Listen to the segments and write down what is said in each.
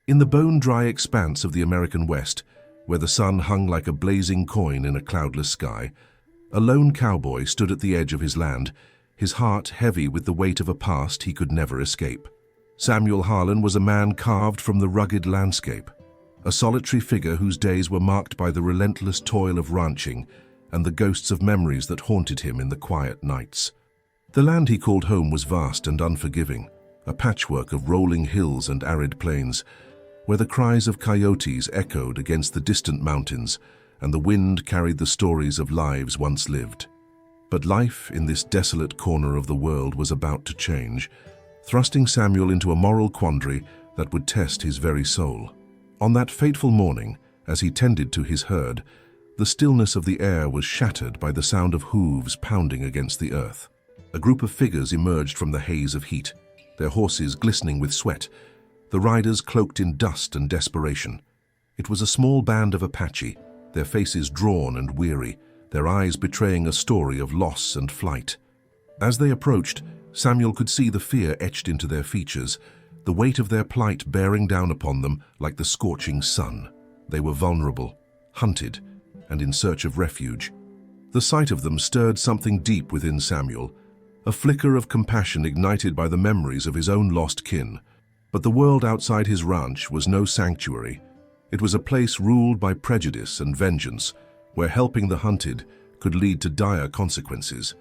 In the bone-dry expanse of the American West, where the sun hung like a blazing coin in a cloudless sky, a lone cowboy stood at the edge of his land, his heart heavy with the weight of a past he could never escape. Samuel Harlan was a man carved from the rugged landscape, a solitary figure whose days were marked by the relentless toil of ranching and the ghosts of memories that haunted him in the quiet nights. The land he called home was vast and unforgiving, a patchwork of rolling hills and arid plains, where the cries of coyotes echoed against the distant mountains and the wind carried the stories of lives once lived. But life in this desolate corner of the world was about to change, thrusting Samuel into a moral quandary that would test his very soul. On that fateful morning, as he tended to his herd, the stillness of the air was shattered by the sound of hooves pounding against the earth. A group of figures emerged from the haze of heat, their horses glistening with sweat, the riders cloaked in dust and desperation. It was a small band of Apache, their faces drawn and weary, their eyes betraying a story of loss and flight. As they approached, Samuel could see the fear etched into their features, the weight of their plight bearing down upon them like the scorching sun. They were vulnerable, hunted, and in search of refuge. The sight of them stirred something deep within Samuel, a flicker of compassion ignited by the memories of his own lost kin. But the world outside his ranch was no sanctuary. It was a place ruled by prejudice and vengeance, where helping the hunted could lead to dire consequences.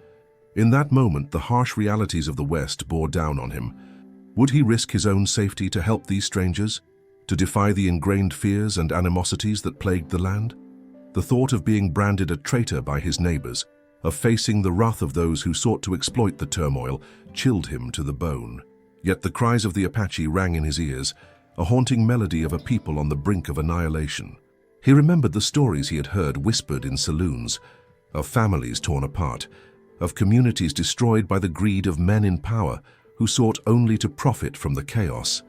In that moment, the harsh realities of the West bore down on him. Would he risk his own safety to help these strangers, to defy the ingrained fears and animosities that plagued the land? The thought of being branded a traitor by his neighbors, of facing the wrath of those who sought to exploit the turmoil, chilled him to the bone. Yet the cries of the Apache rang in his ears, a haunting melody of a people on the brink of annihilation. He remembered the stories he had heard whispered in saloons, of families torn apart, of communities destroyed by the greed of men in power who sought only to profit from the chaos.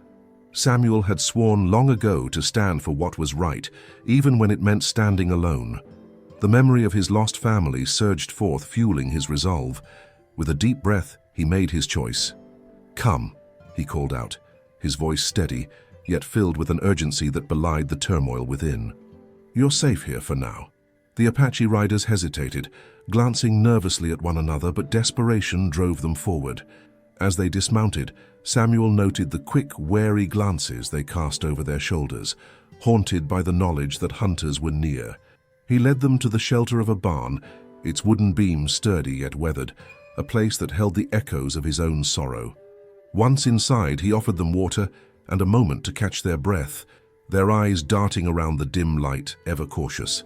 Samuel had sworn long ago to stand for what was right, even when it meant standing alone. The memory of his lost family surged forth, fueling his resolve. With a deep breath, he made his choice. "Come," he called out, his voice steady, yet filled with an urgency that belied the turmoil within. "You're safe here for now." The Apache riders hesitated, glancing nervously at one another, but desperation drove them forward. As they dismounted, Samuel noted the quick, wary glances they cast over their shoulders, haunted by the knowledge that hunters were near. He led them to the shelter of a barn, its wooden beams sturdy yet weathered, a place that held the echoes of his own sorrow. Once inside, he offered them water and a moment to catch their breath, their eyes darting around the dim light, ever cautious.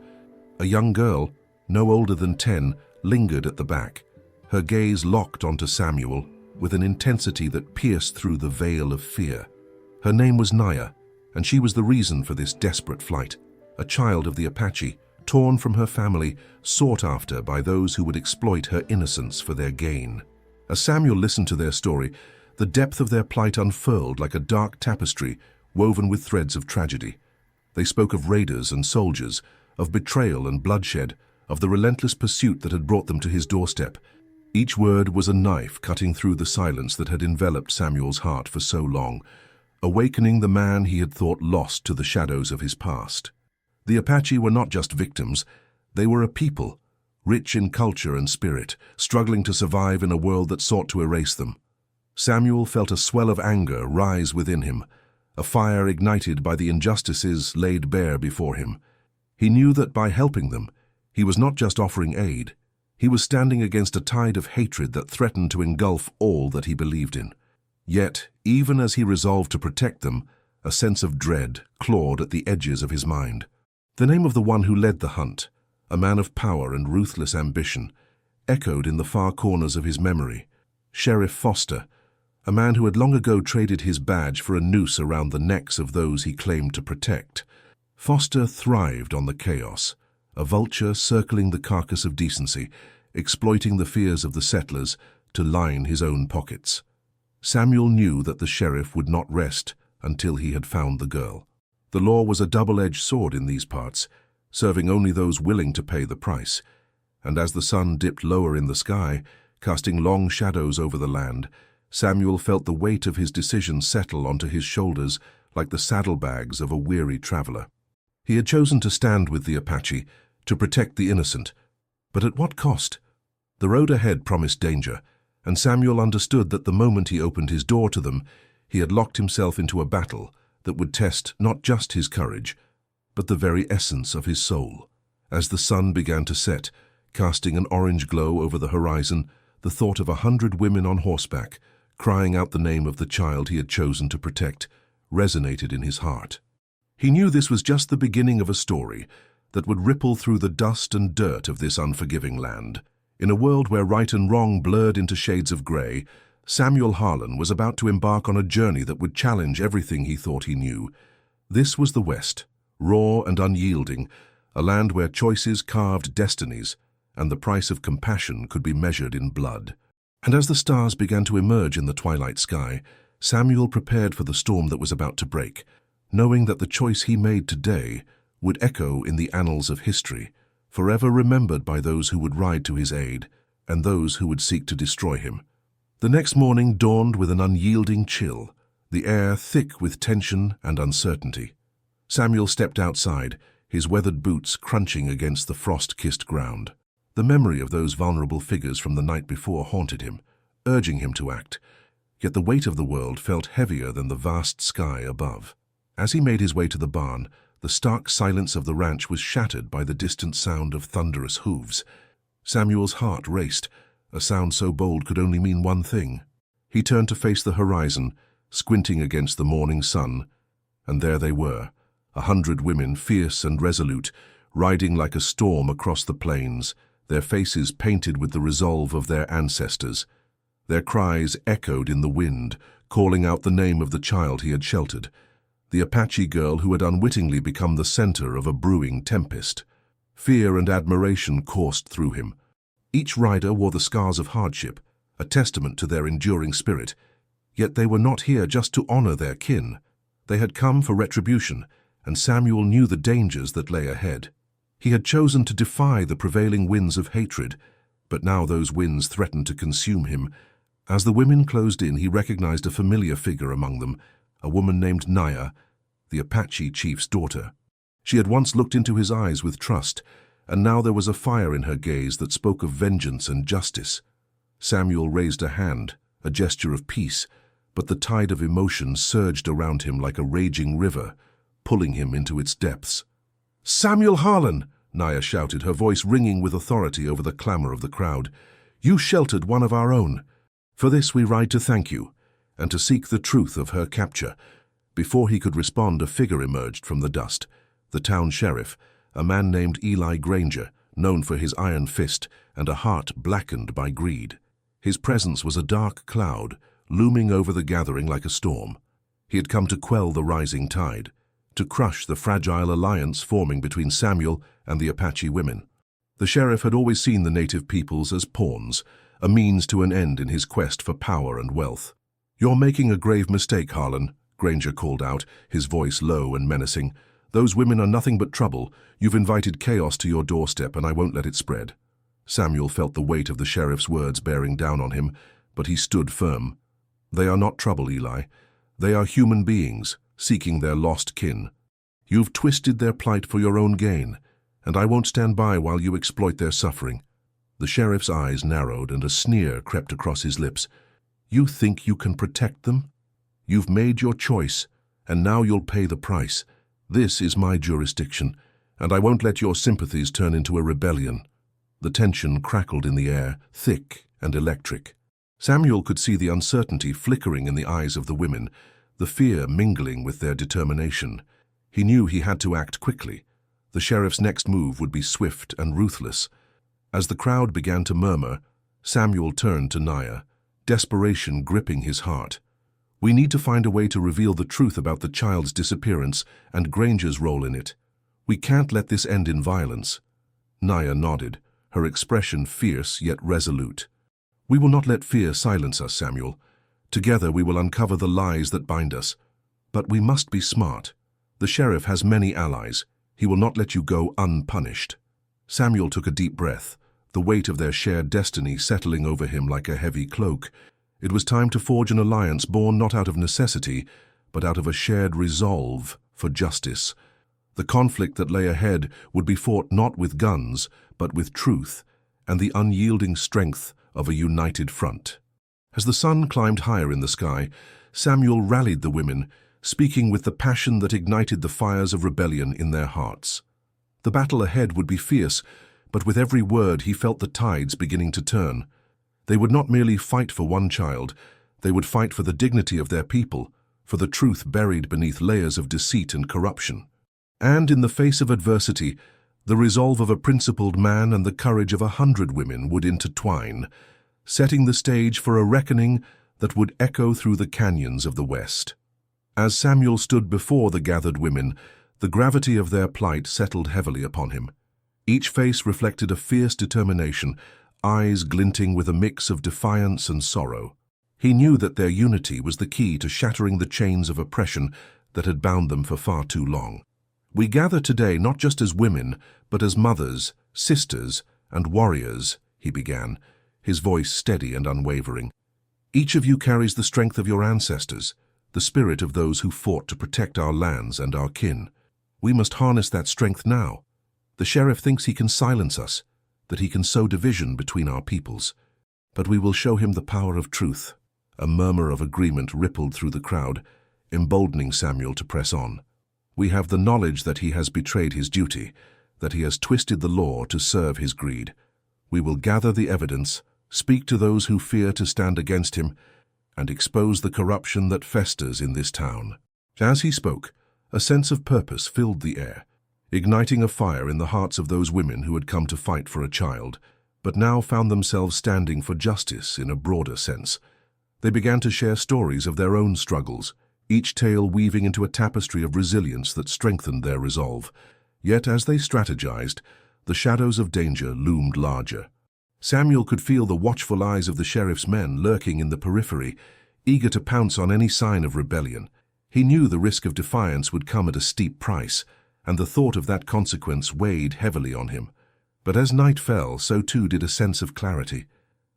A young girl, no older than 10, lingered at the back, her gaze locked onto Samuel with an intensity that pierced through the veil of fear. Her name was Naya, and she was the reason for this desperate flight, a child of the Apache, torn from her family, sought after by those who would exploit her innocence for their gain. As Samuel listened to their story, the depth of their plight unfurled like a dark tapestry woven with threads of tragedy. They spoke of raiders and soldiers, of betrayal and bloodshed, of the relentless pursuit that had brought them to his doorstep. Each word was a knife cutting through the silence that had enveloped Samuel's heart for so long, awakening the man he had thought lost to the shadows of his past. The Apache were not just victims, they were a people, rich in culture and spirit, struggling to survive in a world that sought to erase them. Samuel felt a swell of anger rise within him, a fire ignited by the injustices laid bare before him. He knew that by helping them, he was not just offering aid, he was standing against a tide of hatred that threatened to engulf all that he believed in. Yet, even as he resolved to protect them, a sense of dread clawed at the edges of his mind. The name of the one who led the hunt, a man of power and ruthless ambition, echoed in the far corners of his memory. Sheriff Foster, a man who had long ago traded his badge for a noose around the necks of those he claimed to protect. Foster thrived on the chaos, a vulture circling the carcass of decency, exploiting the fears of the settlers to line his own pockets. Samuel knew that the sheriff would not rest until he had found the girl. The law was a double-edged sword in these parts, serving only those willing to pay the price. And as the sun dipped lower in the sky, casting long shadows over the land, Samuel felt the weight of his decision settle onto his shoulders like the saddlebags of a weary traveler. He had chosen to stand with the Apache, to protect the innocent. But at what cost? The road ahead promised danger, and Samuel understood that the moment he opened his door to them, he had locked himself into a battle that would test not just his courage, but the very essence of his soul. As the sun began to set, casting an orange glow over the horizon, the thought of 100 women on horseback, crying out the name of the child he had chosen to protect, resonated in his heart. He knew this was just the beginning of a story that would ripple through the dust and dirt of this unforgiving land. In a world where right and wrong blurred into shades of grey, Samuel Harlan was about to embark on a journey that would challenge everything he thought he knew. This was the West, raw and unyielding, a land where choices carved destinies, and the price of compassion could be measured in blood. And as the stars began to emerge in the twilight sky, Samuel prepared for the storm that was about to break, knowing that the choice he made today would echo in the annals of history, forever remembered by those who would ride to his aid and those who would seek to destroy him. The next morning dawned with an unyielding chill, the air thick with tension and uncertainty. Samuel stepped outside, his weathered boots crunching against the frost-kissed ground. The memory of those vulnerable figures from the night before haunted him, urging him to act, yet the weight of the world felt heavier than the vast sky above. As he made his way to the barn, the stark silence of the ranch was shattered by the distant sound of thunderous hooves. Samuel's heart raced. A sound so bold could only mean one thing. He turned to face the horizon, squinting against the morning sun, and there they were, 100 women, fierce and resolute, riding like a storm across the plains, their faces painted with the resolve of their ancestors. Their cries echoed in the wind, calling out the name of the child he had sheltered, the Apache girl who had unwittingly become the center of a brewing tempest. Fear and admiration coursed through him. Each rider wore the scars of hardship, a testament to their enduring spirit. Yet they were not here just to honor their kin. They had come for retribution, and Samuel knew the dangers that lay ahead. He had chosen to defy the prevailing winds of hatred, but now those winds threatened to consume him. As the women closed in, he recognized a familiar figure among them, a woman named Naya, the Apache chief's daughter. She had once looked into his eyes with trust, and now there was a fire in her gaze that spoke of vengeance and justice. Samuel raised a hand, a gesture of peace, but the tide of emotion surged around him like a raging river, pulling him into its depths. "Samuel Harlan!" Naya shouted, her voice ringing with authority over the clamor of the crowd. "You sheltered one of our own. For this we ride to thank you, and to seek the truth of her capture." Before he could respond, a figure emerged from the dust. The town sheriff, a man named Eli Granger, known for his iron fist and a heart blackened by greed. His presence was a dark cloud, looming over the gathering like a storm. He had come to quell the rising tide, to crush the fragile alliance forming between Samuel and the Apache women. The sheriff had always seen the native peoples as pawns, a means to an end in his quest for power and wealth. "You're making a grave mistake, Harlan," Granger called out, his voice low and menacing. "Those women are nothing but trouble. You've invited chaos to your doorstep, and I won't let it spread." Samuel felt the weight of the sheriff's words bearing down on him, but he stood firm. "They are not trouble, Eli. They are human beings, seeking their lost kin. You've twisted their plight for your own gain, and I won't stand by while you exploit their suffering." The sheriff's eyes narrowed and a sneer crept across his lips. "You think you can protect them? You've made your choice, and now you'll pay the price. This is my jurisdiction, and I won't let your sympathies turn into a rebellion." The tension crackled in the air, thick and electric. Samuel could see the uncertainty flickering in the eyes of the women, the fear mingling with their determination. He knew he had to act quickly. The sheriff's next move would be swift and ruthless. As the crowd began to murmur, Samuel turned to Naya, desperation gripping his heart. "We need to find a way to reveal the truth about the child's disappearance and Granger's role in it. We can't let this end in violence." Naya nodded, her expression fierce yet resolute. "We will not let fear silence us, Samuel. Together we will uncover the lies that bind us. But we must be smart. The sheriff has many allies. He will not let you go unpunished." Samuel took a deep breath, the weight of their shared destiny settling over him like a heavy cloak. It was time to forge an alliance born not out of necessity, but out of a shared resolve for justice. The conflict that lay ahead would be fought not with guns, but with truth and the unyielding strength of a united front. As the sun climbed higher in the sky, Samuel rallied the women, speaking with the passion that ignited the fires of rebellion in their hearts. The battle ahead would be fierce, but with every word he felt the tides beginning to turn. They would not merely fight for one child, they would fight for the dignity of their people, for the truth buried beneath layers of deceit and corruption. And in the face of adversity, the resolve of a principled man and the courage of 100 women would intertwine, setting the stage for a reckoning that would echo through the canyons of the West. As Samuel stood before the gathered women, the gravity of their plight settled heavily upon him. Each face reflected a fierce determination, eyes glinting with a mix of defiance and sorrow. He knew that their unity was the key to shattering the chains of oppression that had bound them for far too long. "We gather today not just as women, but as mothers, sisters, and warriors," he began, his voice steady and unwavering. "Each of you carries the strength of your ancestors, the spirit of those who fought to protect our lands and our kin. We must harness that strength now. The sheriff thinks he can silence us, that he can sow division between our peoples. But we will show him the power of truth." A murmur of agreement rippled through the crowd, emboldening Samuel to press on. "We have the knowledge that he has betrayed his duty, that he has twisted the law to serve his greed. We will gather the evidence, speak to those who fear to stand against him, and expose the corruption that festers in this town." As he spoke, a sense of purpose filled the air, igniting a fire in the hearts of those women who had come to fight for a child, but now found themselves standing for justice in a broader sense. They began to share stories of their own struggles, each tale weaving into a tapestry of resilience that strengthened their resolve. Yet as they strategized, the shadows of danger loomed larger. Samuel could feel the watchful eyes of the sheriff's men lurking in the periphery, eager to pounce on any sign of rebellion. He knew the risk of defiance would come at a steep price, and the thought of that consequence weighed heavily on him. But as night fell, so too did a sense of clarity.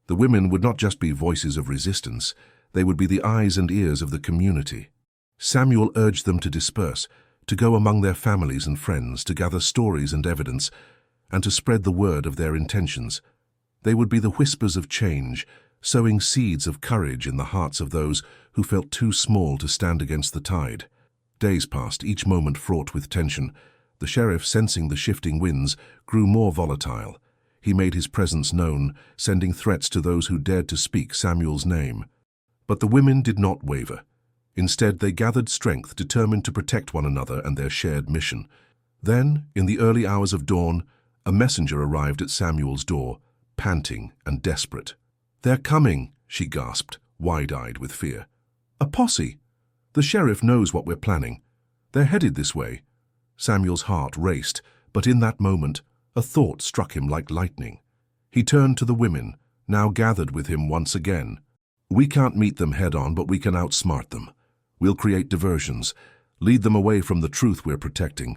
The women would not just be voices of resistance, they would be the eyes and ears of the community. Samuel urged them to disperse, to go among their families and friends, to gather stories and evidence, and to spread the word of their intentions. They would be the whispers of change, sowing seeds of courage in the hearts of those who felt too small to stand against the tide. Days passed, each moment fraught with tension. The sheriff, sensing the shifting winds, grew more volatile. He made his presence known, sending threats to those who dared to speak Samuel's name. But the women did not waver. Instead, they gathered strength, determined to protect one another and their shared mission. Then, in the early hours of dawn, a messenger arrived at Samuel's door, panting and desperate. "They're coming," she gasped, wide-eyed with fear. "A posse! The sheriff knows what we're planning. They're headed this way." Samuel's heart raced, but in that moment, a thought struck him like lightning. He turned to the women, now gathered with him once again. "We can't meet them head-on, but we can outsmart them. We'll create diversions, lead them away from the truth we're protecting.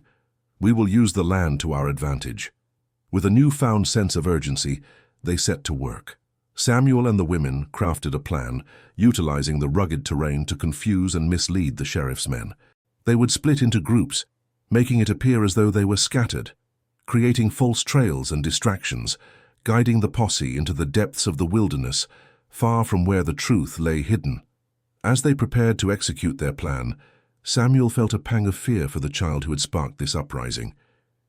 We will use the land to our advantage." With a newfound sense of urgency, they set to work. Samuel and the women crafted a plan, utilizing the rugged terrain to confuse and mislead the sheriff's men. They would split into groups, making it appear as though they were scattered, creating false trails and distractions, guiding the posse into the depths of the wilderness, far from where the truth lay hidden. As they prepared to execute their plan, Samuel felt a pang of fear for the child who had sparked this uprising.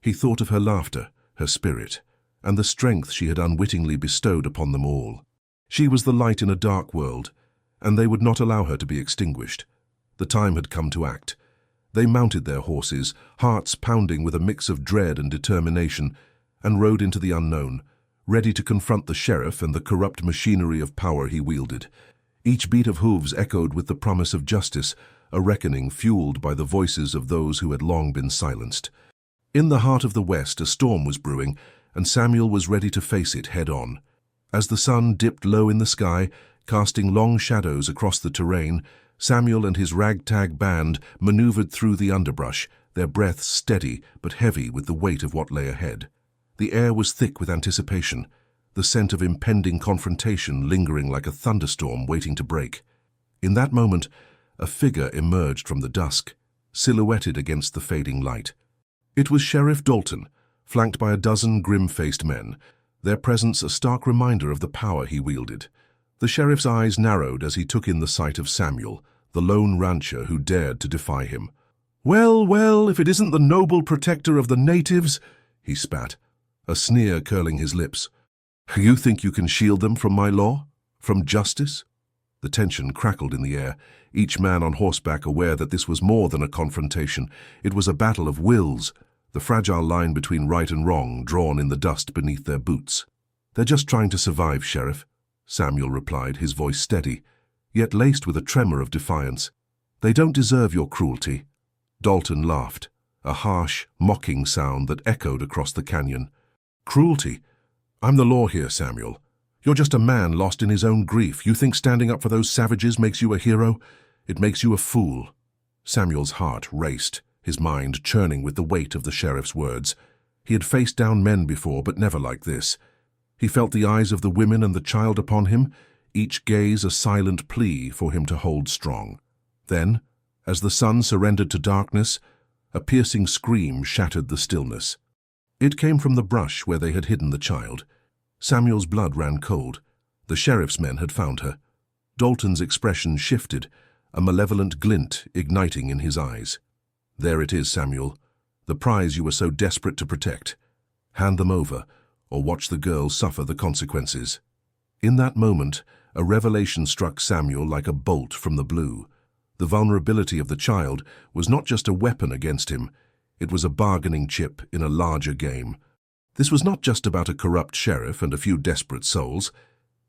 He thought of her laughter, her spirit, and the strength she had unwittingly bestowed upon them all. She was the light in a dark world, and they would not allow her to be extinguished. The time had come to act. They mounted their horses, hearts pounding with a mix of dread and determination, and rode into the unknown, ready to confront the sheriff and the corrupt machinery of power he wielded. Each beat of hooves echoed with the promise of justice, a reckoning fueled by the voices of those who had long been silenced. In the heart of the West, a storm was brewing, and Samuel was ready to face it head-on. As the sun dipped low in the sky, casting long shadows across the terrain, Samuel and his ragtag band maneuvered through the underbrush, their breaths steady but heavy with the weight of what lay ahead. The air was thick with anticipation, the scent of impending confrontation lingering like a thunderstorm waiting to break. In that moment, a figure emerged from the dusk, silhouetted against the fading light. It was Sheriff Dalton, flanked by a dozen grim-faced men, their presence a stark reminder of the power he wielded. The sheriff's eyes narrowed as he took in the sight of Samuel, the lone rancher who dared to defy him. "Well, well, if it isn't the noble protector of the natives," he spat, a sneer curling his lips. "You think you can shield them from my law? From justice?" The tension crackled in the air, each man on horseback aware that this was more than a confrontation. It was a battle of wills, the fragile line between right and wrong drawn in the dust beneath their boots. "They're just trying to survive, Sheriff," Samuel replied, his voice steady, yet laced with a tremor of defiance. "They don't deserve your cruelty." Dalton laughed, a harsh, mocking sound that echoed across the canyon. "Cruelty? I'm the law here, Samuel. You're just a man lost in his own grief. You think standing up for those savages makes you a hero? It makes you a fool." Samuel's heart raced, his mind churning with the weight of the sheriff's words. He had faced down men before, but never like this. He felt the eyes of the women and the child upon him, each gaze a silent plea for him to hold strong. Then, as the sun surrendered to darkness, a piercing scream shattered the stillness. It came from the brush where they had hidden the child. Samuel's blood ran cold. The sheriff's men had found her. Dalton's expression shifted, a malevolent glint igniting in his eyes. "There it is, Samuel, the prize you were so desperate to protect. Hand them over, or watch the girl suffer the consequences." In that moment, a revelation struck Samuel like a bolt from the blue. The vulnerability of the child was not just a weapon against him, it was a bargaining chip in a larger game. This was not just about a corrupt sheriff and a few desperate souls.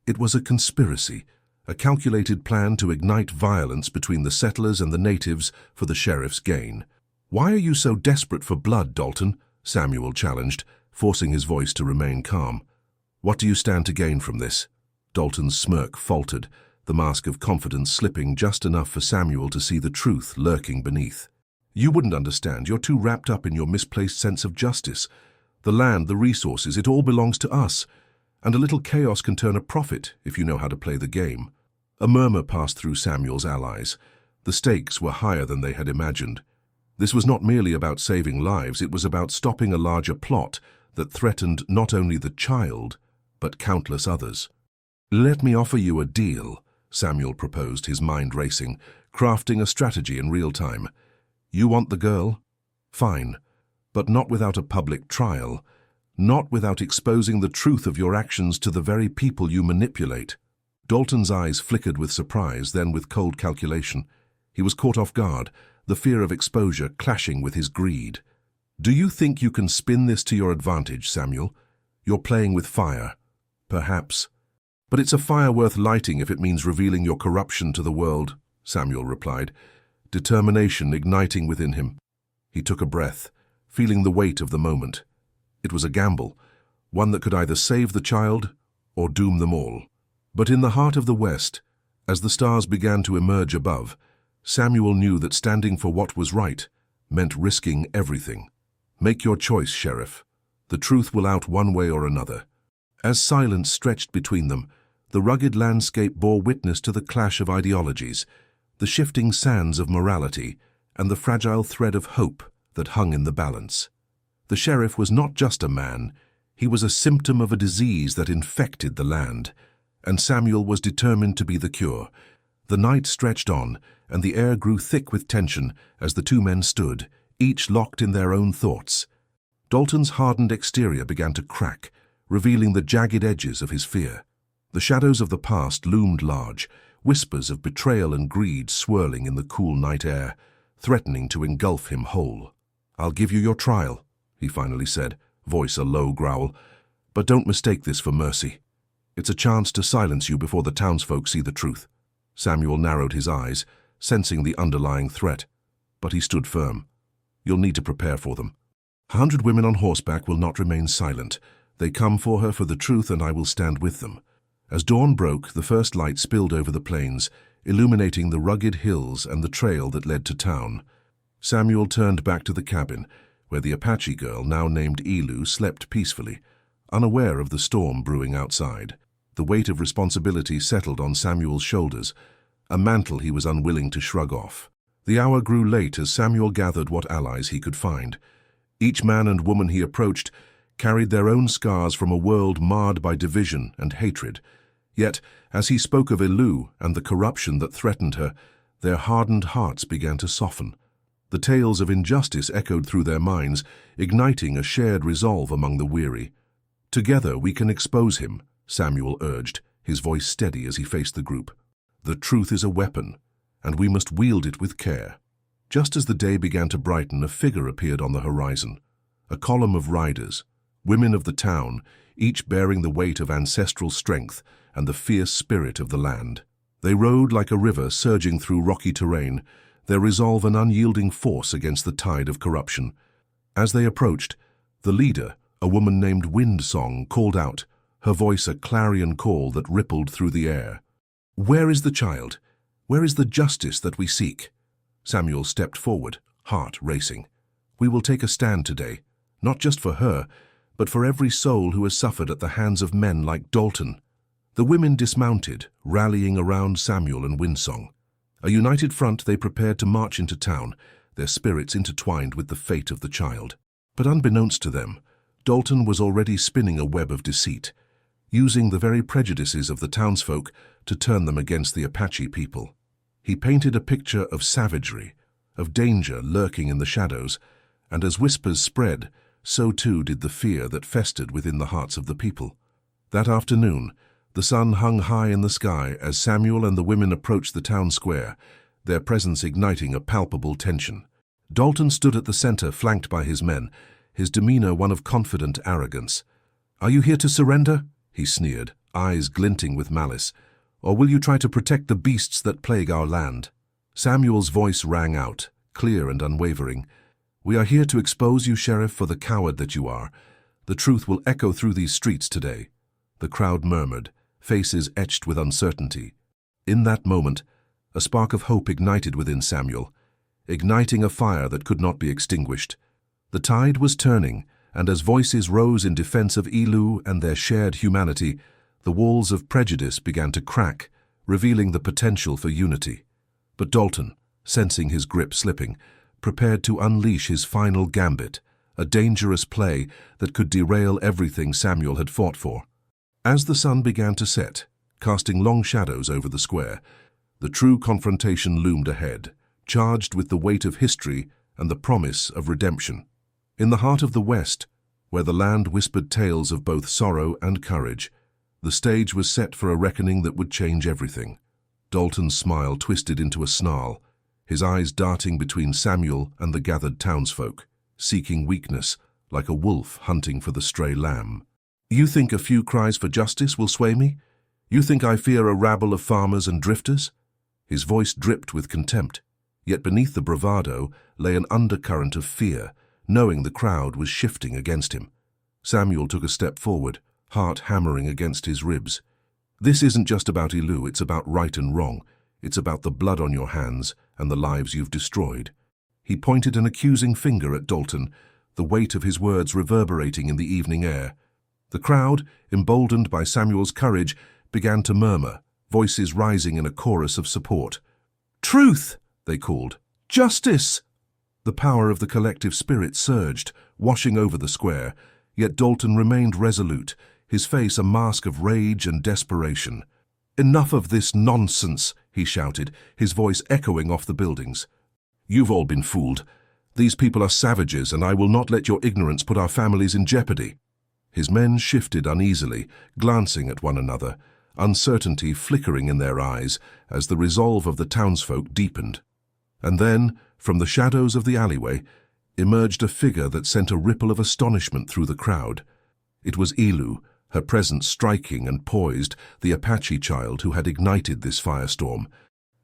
It was a conspiracy, a calculated plan to ignite violence between the settlers and the natives for the sheriff's gain. "Why are you so desperate for blood, Dalton?" Samuel challenged, forcing his voice to remain calm. "What do you stand to gain from this?" Dalton's smirk faltered, the mask of confidence slipping just enough for Samuel to see the truth lurking beneath. "You wouldn't understand. You're too wrapped up in your misplaced sense of justice. The land, the resources, it all belongs to us. And a little chaos can turn a profit if you know how to play the game." A murmur passed through Samuel's allies. The stakes were higher than they had imagined. This was not merely about saving lives, it was about stopping a larger plot that threatened not only the child, but countless others. "Let me offer you a deal," Samuel proposed, his mind racing, crafting a strategy in real time. "You want the girl? Fine. But not without a public trial, not without exposing the truth of your actions to the very people you manipulate." Dalton's eyes flickered with surprise, then with cold calculation. He was caught off guard, the fear of exposure clashing with his greed. "Do you think you can spin this to your advantage, Samuel? You're playing with fire. Perhaps. But it's a fire worth lighting if it means revealing your corruption to the world," Samuel replied, determination igniting within him. He took a breath, feeling the weight of the moment. It was a gamble, one that could either save the child or doom them all. But in the heart of the West, as the stars began to emerge above, Samuel knew that standing for what was right meant risking everything. "Make your choice, Sheriff. The truth will out one way or another." As silence stretched between them, the rugged landscape bore witness to the clash of ideologies, the shifting sands of morality, and the fragile thread of hope that hung in the balance. The sheriff was not just a man, he was a symptom of a disease that infected the land, and Samuel was determined to be the cure. The night stretched on, and the air grew thick with tension as the two men stood, each locked in their own thoughts. Dalton's hardened exterior began to crack, revealing the jagged edges of his fear. The shadows of the past loomed large, whispers of betrayal and greed swirling in the cool night air, threatening to engulf him whole. "I'll give you your trial," he finally said, voice a low growl, "but don't mistake this for mercy. It's a chance to silence you before the townsfolk see the truth." Samuel narrowed his eyes, sensing the underlying threat, but he stood firm. "You'll need to prepare for them. 100 women on horseback will not remain silent. They come for her for the truth, and I will stand with them." As dawn broke, the first light spilled over the plains, illuminating the rugged hills and the trail that led to town. Samuel turned back to the cabin, where the Apache girl, now named Elu, slept peacefully, unaware of the storm brewing outside. The weight of responsibility settled on Samuel's shoulders, a mantle he was unwilling to shrug off. The hour grew late as Samuel gathered what allies he could find. Each man and woman he approached carried their own scars from a world marred by division and hatred. Yet, as he spoke of Elu and the corruption that threatened her, their hardened hearts began to soften. The tales of injustice echoed through their minds, igniting a shared resolve among the weary. "Together we can expose him," Samuel urged, his voice steady as he faced the group. "The truth is a weapon, and we must wield it with care." Just as the day began to brighten, a figure appeared on the horizon. A column of riders, women of the town, each bearing the weight of ancestral strength and the fierce spirit of the land. They rode like a river surging through rocky terrain, their resolve an unyielding force against the tide of corruption. As they approached, the leader, a woman named Windsong, called out, her voice a clarion call that rippled through the air. "Where is the child? Where is the justice that we seek?" Samuel stepped forward, heart racing. "We will take a stand today, not just for her, but for every soul who has suffered at the hands of men like Dalton." The women dismounted, rallying around Samuel and Windsong. A united front, they prepared to march into town, their spirits intertwined with the fate of the child. But unbeknownst to them, Dalton was already spinning a web of deceit, using the very prejudices of the townsfolk to turn them against the Apache people. He painted a picture of savagery, of danger lurking in the shadows, and as whispers spread, so too did the fear that festered within the hearts of the people. That afternoon, the sun hung high in the sky as Samuel and the women approached the town square, their presence igniting a palpable tension. Dalton stood at the center, flanked by his men, his demeanor one of confident arrogance. "Are you here to surrender?" he sneered, eyes glinting with malice. "Or will you try to protect the beasts that plague our land?" Samuel's voice rang out, clear and unwavering. "We are here to expose you, Sheriff, for the coward that you are. The truth will echo through these streets today." The crowd murmured, faces etched with uncertainty. In that moment, a spark of hope ignited within Samuel, igniting a fire that could not be extinguished. The tide was turning, and as voices rose in defense of Elu and their shared humanity, the walls of prejudice began to crack, revealing the potential for unity. But Dalton, sensing his grip slipping, prepared to unleash his final gambit, a dangerous play that could derail everything Samuel had fought for. As the sun began to set, casting long shadows over the square, the true confrontation loomed ahead, charged with the weight of history and the promise of redemption. In the heart of the West, where the land whispered tales of both sorrow and courage, the stage was set for a reckoning that would change everything. Dalton's smile twisted into a snarl, his eyes darting between Samuel and the gathered townsfolk, seeking weakness, like a wolf hunting for the stray lamb. "You think a few cries for justice will sway me? You think I fear a rabble of farmers and drifters?" His voice dripped with contempt, yet beneath the bravado lay an undercurrent of fear, knowing the crowd was shifting against him. Samuel took a step forward, heart hammering against his ribs. "This isn't just about Elu, it's about right and wrong. It's about the blood on your hands and the lives you've destroyed." He pointed an accusing finger at Dalton, the weight of his words reverberating in the evening air. The crowd, emboldened by Samuel's courage, began to murmur, voices rising in a chorus of support. "Truth!" they called. "Justice!" The power of the collective spirit surged, washing over the square, yet Dalton remained resolute, his face a mask of rage and desperation. "Enough of this nonsense," he shouted, his voice echoing off the buildings. "You've all been fooled. These people are savages, and I will not let your ignorance put our families in jeopardy." His men shifted uneasily, glancing at one another, uncertainty flickering in their eyes as the resolve of the townsfolk deepened. And then, from the shadows of the alleyway, emerged a figure that sent a ripple of astonishment through the crowd. It was Elu, her presence striking and poised, the Apache child who had ignited this firestorm.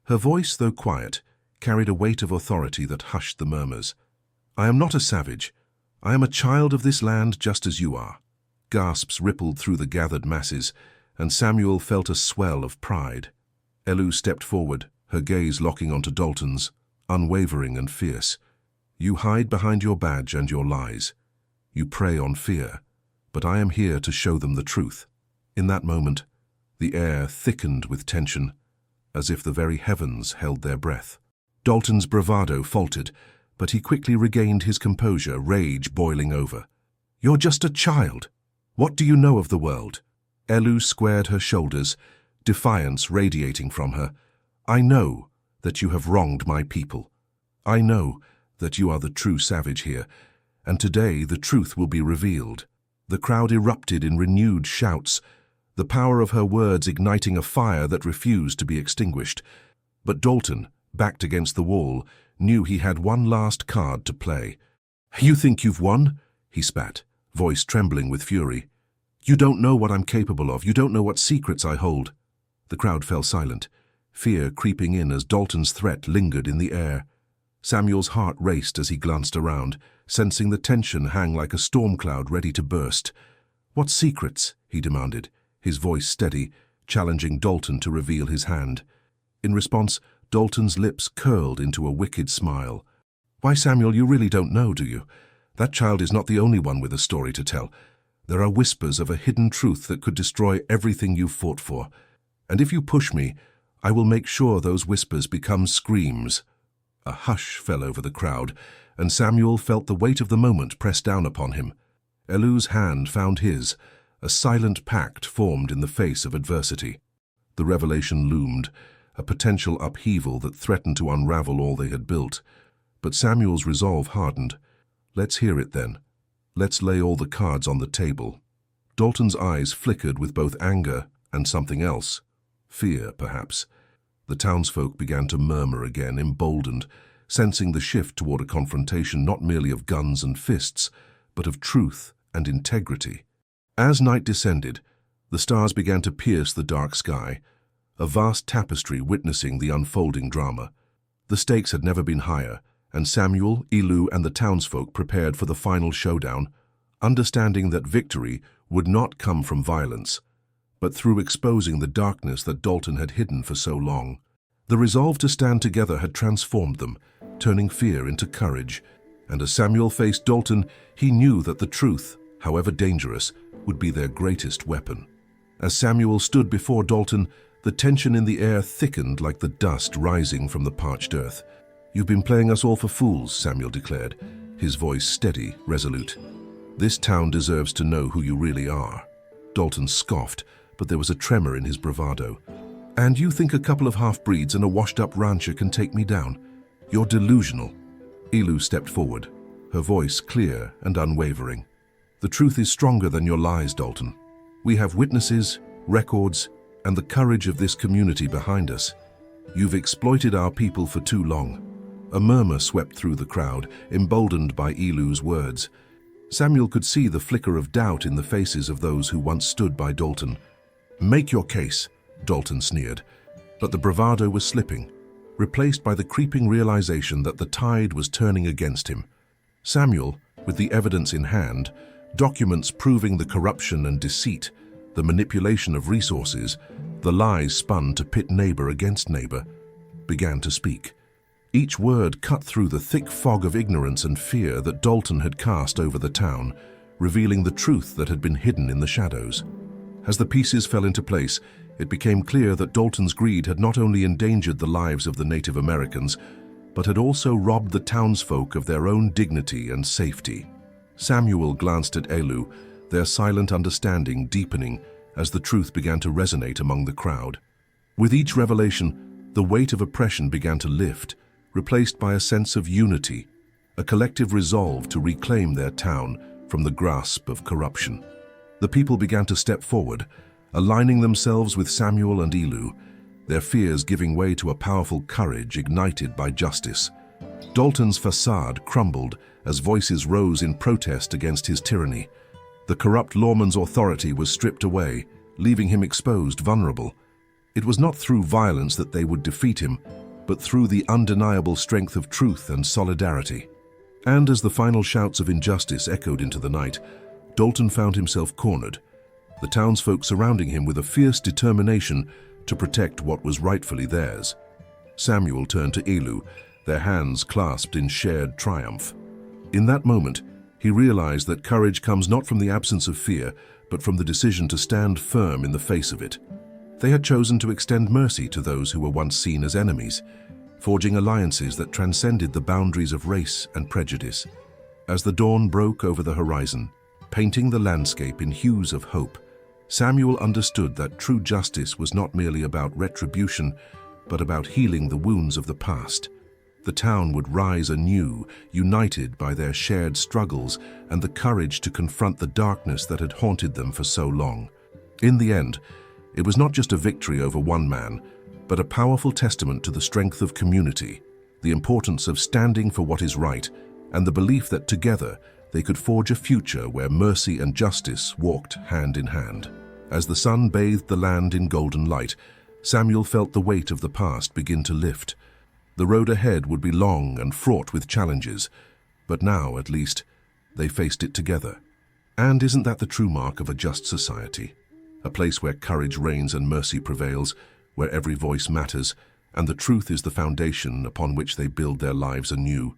Her voice, though quiet, carried a weight of authority that hushed the murmurs. "I am not a savage. I am a child of this land just as you are." Gasps rippled through the gathered masses, and Samuel felt a swell of pride. Elu stepped forward, her gaze locking onto Dalton's, unwavering and fierce. "You hide behind your badge and your lies. You prey on fear, but I am here to show them the truth." In that moment, the air thickened with tension. as if the very heavens held their breath. Dalton's bravado faltered, but he quickly regained his composure, rage boiling over. "You're just a child. What do you know of the world?" Elu squared her shoulders, defiance radiating from her. "I know that you have wronged my people. I know that you are the true savage here, and today the truth will be revealed." The crowd erupted in renewed shouts, the power of her words igniting a fire that refused to be extinguished. But Dalton, backed against the wall, knew he had one last card to play. "You think you've won?" he spat, voice trembling with fury. "You don't know what I'm capable of. You don't know what secrets I hold." The crowd fell silent, fear creeping in as Dalton's threat lingered in the air. Samuel's heart raced as he glanced around, sensing the tension hang like a storm cloud ready to burst. "What secrets?" he demanded, his voice steady, challenging Dalton to reveal his hand. In response, Dalton's lips curled into a wicked smile. "Why, Samuel, you really don't know, do you? That child is not the only one with a story to tell. There are whispers of a hidden truth that could destroy everything you've fought for. And if you push me, I will make sure those whispers become screams." A hush fell over the crowd, and Samuel felt the weight of the moment press down upon him. Elu's hand found his, a silent pact formed in the face of adversity. The revelation loomed, a potential upheaval that threatened to unravel all they had built. But Samuel's resolve hardened. "Let's hear it then. Let's lay all the cards on the table." Dalton's eyes flickered with both anger and something else. Fear, perhaps. The townsfolk began to murmur again, emboldened, sensing the shift toward a confrontation not merely of guns and fists, but of truth and integrity. As night descended, the stars began to pierce the dark sky, a vast tapestry witnessing the unfolding drama. The stakes had never been higher, and Samuel, Elu, and the townsfolk prepared for the final showdown, understanding that victory would not come from violence, but through exposing the darkness that Dalton had hidden for so long. The resolve to stand together had transformed them, turning fear into courage, and as Samuel faced Dalton, he knew that the truth, however dangerous, would be their greatest weapon. As Samuel stood before Dalton, the tension in the air thickened like the dust rising from the parched earth. "You've been playing us all for fools," Samuel declared, his voice steady, resolute. "This town deserves to know who you really are." Dalton scoffed, but there was a tremor in his bravado. "And you think a couple of half-breeds and a washed-up rancher can take me down? You're delusional." Elu stepped forward, her voice clear and unwavering. "The truth is stronger than your lies, Dalton. We have witnesses, records, and the courage of this community behind us. You've exploited our people for too long." A murmur swept through the crowd, emboldened by Elu's words. Samuel could see the flicker of doubt in the faces of those who once stood by Dalton. "Make your case," Dalton sneered, but the bravado was slipping, replaced by the creeping realization that the tide was turning against him. Samuel, with the evidence in hand, documents proving the corruption and deceit, the manipulation of resources, the lies spun to pit neighbor against neighbor, began to speak. Each word cut through the thick fog of ignorance and fear that Dalton had cast over the town, revealing the truth that had been hidden in the shadows. As the pieces fell into place, it became clear that Dalton's greed had not only endangered the lives of the Native Americans, but had also robbed the townsfolk of their own dignity and safety. Samuel glanced at Elu, their silent understanding deepening as the truth began to resonate among the crowd. With each revelation, the weight of oppression began to lift, replaced by a sense of unity, a collective resolve to reclaim their town from the grasp of corruption. The people began to step forward, aligning themselves with Samuel and Elu, their fears giving way to a powerful courage ignited by justice. Dalton's facade crumbled as voices rose in protest against his tyranny. The corrupt lawman's authority was stripped away, leaving him exposed, vulnerable. It was not through violence that they would defeat him, but through the undeniable strength of truth and solidarity. And as the final shouts of injustice echoed into the night, Dalton found himself cornered, the townsfolk surrounding him with a fierce determination to protect what was rightfully theirs. Samuel turned to Elu, their hands clasped in shared triumph. In that moment, he realized that courage comes not from the absence of fear, but from the decision to stand firm in the face of it. They had chosen to extend mercy to those who were once seen as enemies, forging alliances that transcended the boundaries of race and prejudice. As the dawn broke over the horizon, painting the landscape in hues of hope, Samuel understood that true justice was not merely about retribution, but about healing the wounds of the past. The town would rise anew, united by their shared struggles and the courage to confront the darkness that had haunted them for so long. In the end, it was not just a victory over one man, but a powerful testament to the strength of community, the importance of standing for what is right, and the belief that together they could forge a future where mercy and justice walked hand in hand. As the sun bathed the land in golden light, Samuel felt the weight of the past begin to lift. The road ahead would be long and fraught with challenges, but now, at least, they faced it together. And isn't that the true mark of a just society? A place where courage reigns and mercy prevails, where every voice matters, and the truth is the foundation upon which they build their lives anew.